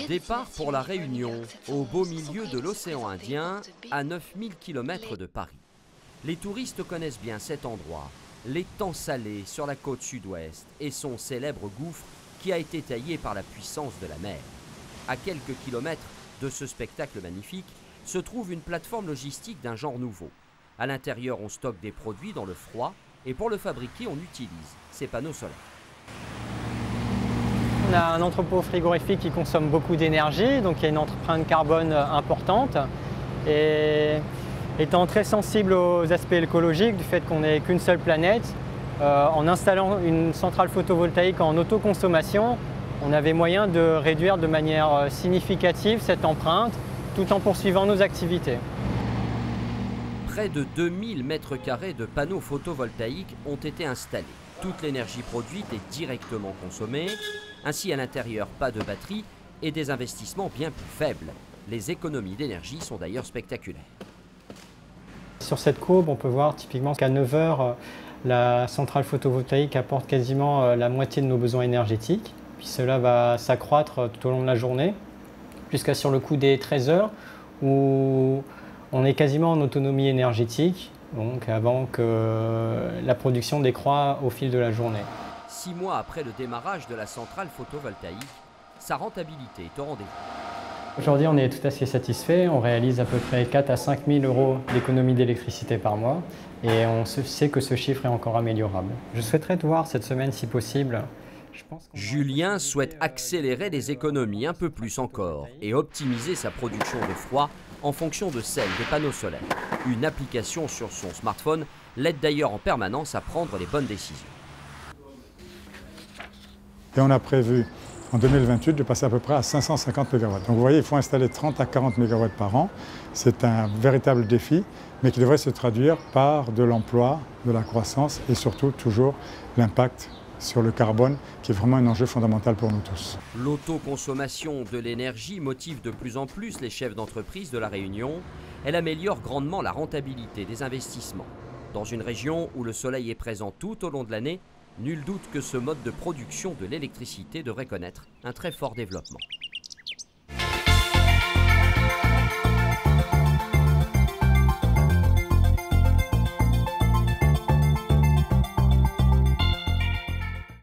Départ pour la Réunion, au beau milieu de l'océan Indien, à 9000 km de Paris. Les touristes connaissent bien cet endroit, l'étang Salé sur la côte sud-ouest et son célèbre gouffre qui a été taillé par la puissance de la mer. À quelques kilomètres de ce spectacle magnifique se trouve une plateforme logistique d'un genre nouveau. À l'intérieur, on stocke des produits dans le froid et pour le fabriquer, on utilise ces panneaux solaires. On a un entrepôt frigorifique qui consomme beaucoup d'énergie, donc il y a une empreinte carbone importante. Et étant très sensible aux aspects écologiques, du fait qu'on n'est qu'une seule planète, en installant une centrale photovoltaïque en autoconsommation, on avait moyen de réduire de manière significative cette empreinte tout en poursuivant nos activités. Près de 2000 m² de panneaux photovoltaïques ont été installés. Toute l'énergie produite est directement consommée. Ainsi, à l'intérieur, pas de batterie et des investissements bien plus faibles. Les économies d'énergie sont d'ailleurs spectaculaires. Sur cette courbe, on peut voir typiquement qu'à 9 h, la centrale photovoltaïque apporte quasiment la moitié de nos besoins énergétiques. Puis cela va s'accroître tout au long de la journée, jusqu'à sur le coup des 13 h, où on est quasiment en autonomie énergétique, donc avant que la production décroît au fil de la journée. 6 mois après le démarrage de la centrale photovoltaïque, sa rentabilité est au rendez-vous. Aujourd'hui, on est tout à fait satisfait. On réalise à peu près 4 à 5 000 euros d'économie d'électricité par mois et on sait que ce chiffre est encore améliorable. Je souhaiterais te voir cette semaine si possible. Julien souhaite accélérer les économies un peu plus encore et optimiser sa production de froid en fonction de celle des panneaux solaires. Une application sur son smartphone l'aide d'ailleurs en permanence à prendre les bonnes décisions. Et on a prévu en 2028 de passer à peu près à 550 MW. Donc vous voyez, il faut installer 30 à 40 MW par an. C'est un véritable défi, mais qui devrait se traduire par de l'emploi, de la croissance et surtout toujours l'impact sur le carbone, qui est vraiment un enjeu fondamental pour nous tous. L'autoconsommation de l'énergie motive de plus en plus les chefs d'entreprise de la Réunion. Elle améliore grandement la rentabilité des investissements. Dans une région où le soleil est présent tout au long de l'année, nul doute que ce mode de production de l'électricité devrait connaître un très fort développement.